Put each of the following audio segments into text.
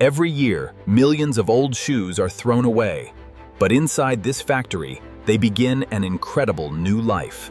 Every year, millions of old shoes are thrown away, but inside this factory, they begin an incredible new life.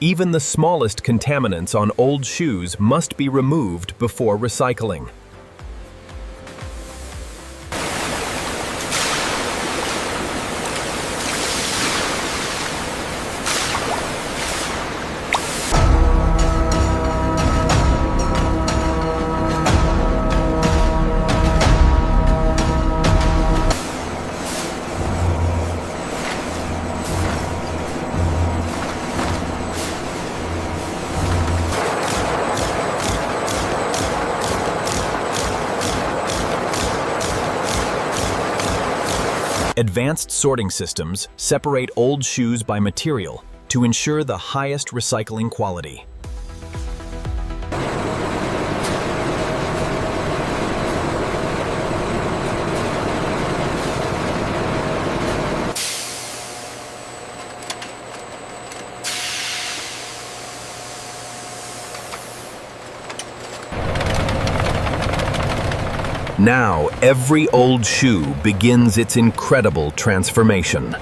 Even the smallest contaminants on old shoes must be removed before recycling. Advanced sorting systems separate old shoes by material to ensure the highest recycling quality. Now, every old shoe begins its incredible transformation.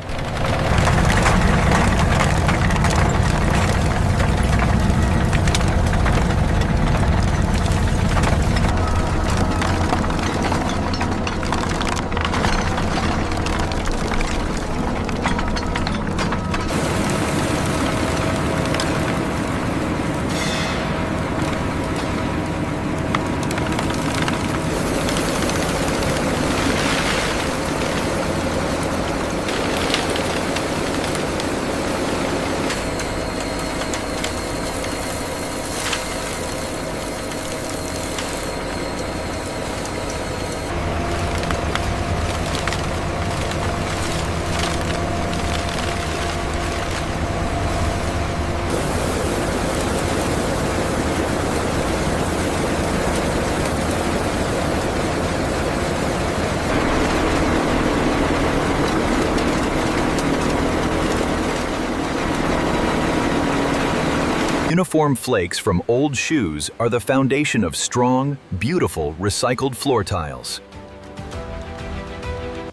Uniform flakes from old shoes are the foundation of strong, beautiful, recycled floor tiles.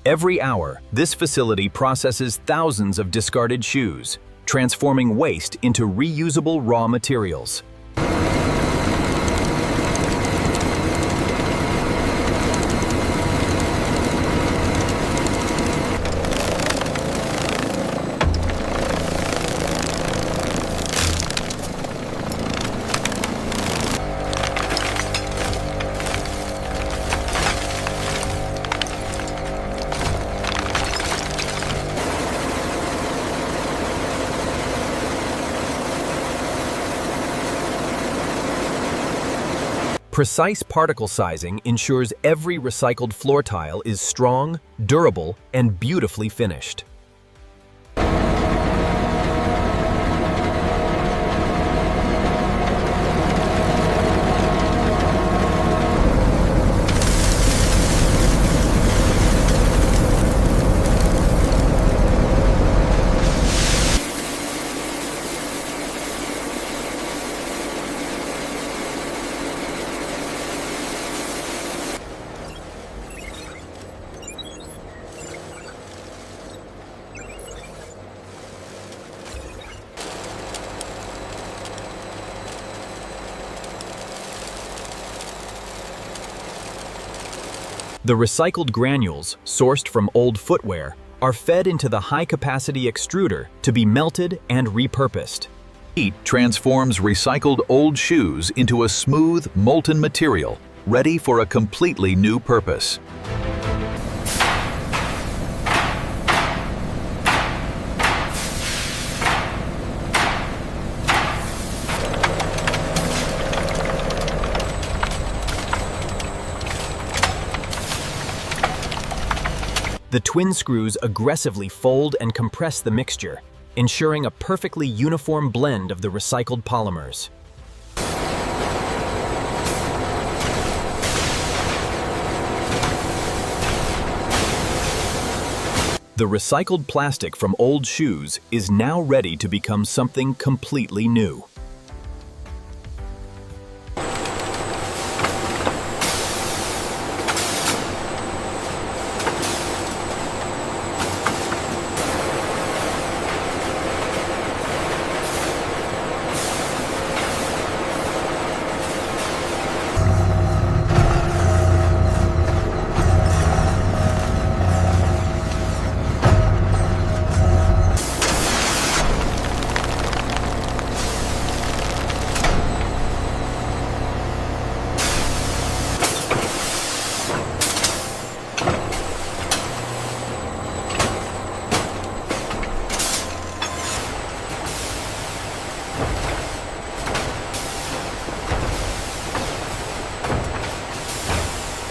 Every hour, this facility processes thousands of discarded shoes, transforming waste into reusable raw materials. Precise particle sizing ensures every recycled floor tile is strong, durable, and beautifully finished. The recycled granules, sourced from old footwear, are fed into the high-capacity extruder to be melted and repurposed. Heat transforms recycled old shoes into a smooth, molten material, ready for a completely new purpose. The twin screws aggressively fold and compress the mixture, ensuring a perfectly uniform blend of the recycled polymers. The recycled plastic from old shoes is now ready to become something completely new.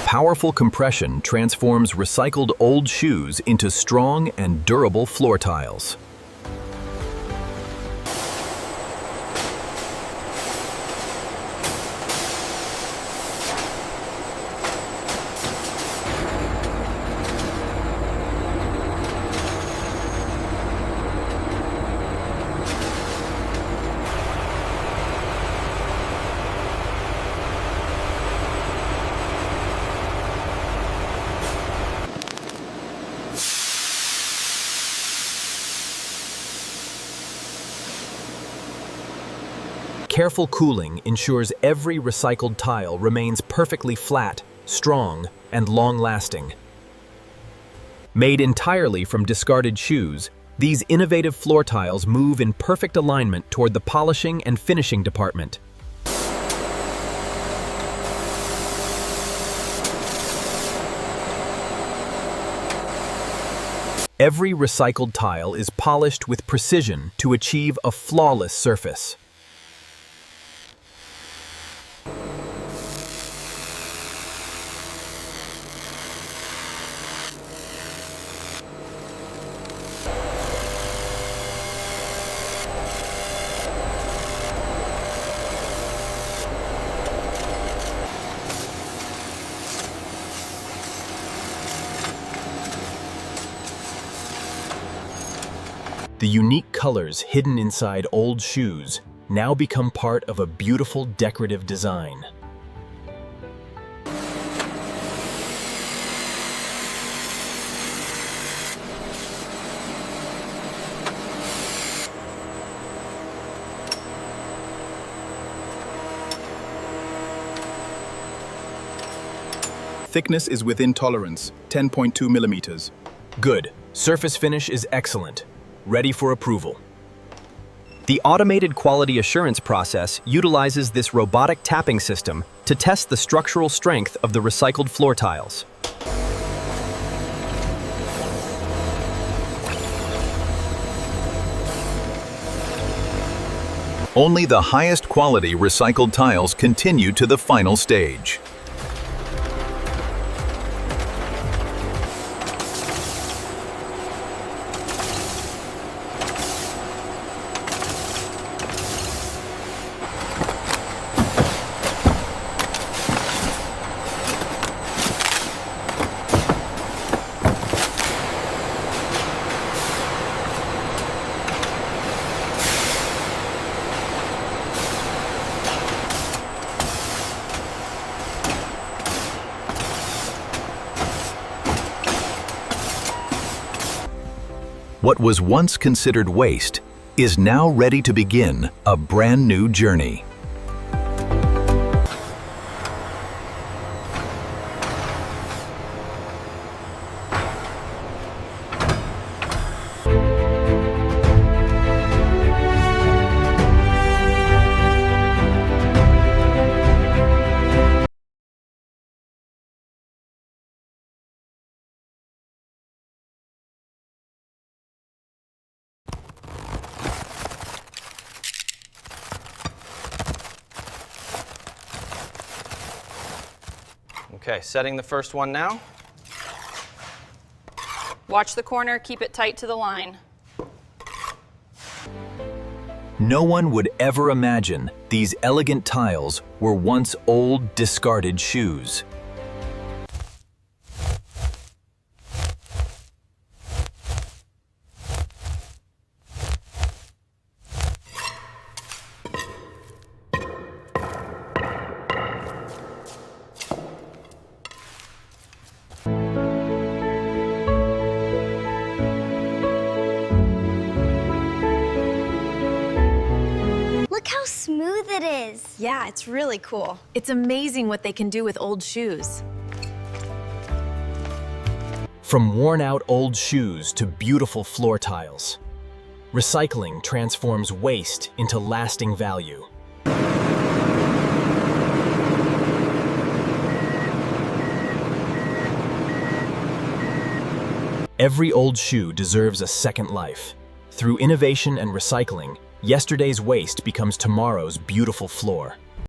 Powerful compression transforms recycled old shoes into strong and durable floor tiles. Careful cooling ensures every recycled tile remains perfectly flat, strong, and long-lasting. Made entirely from discarded shoes, these innovative floor tiles move in perfect alignment toward the polishing and finishing department. Every recycled tile is polished with precision to achieve a flawless surface. The unique colors hidden inside old shoes now become part of a beautiful decorative design. Thickness is within tolerance, 10.2 millimeters. Good. Surface finish is excellent. Ready for approval. The automated quality assurance process utilizes this robotic tapping system to test the structural strength of the recycled floor tiles. Only the highest quality recycled tiles continue to the final stage. What was once considered waste is now ready to begin a brand new journey. Okay, setting the first one now. Watch the corner, keep it tight to the line. No one would ever imagine these elegant tiles were once old, discarded shoes. Look how smooth it is. Yeah, it's really cool. It's amazing what they can do with old shoes. From worn-out old shoes to beautiful floor tiles, recycling transforms waste into lasting value. Every old shoe deserves a second life. Through innovation and recycling, yesterday's waste becomes tomorrow's beautiful floor.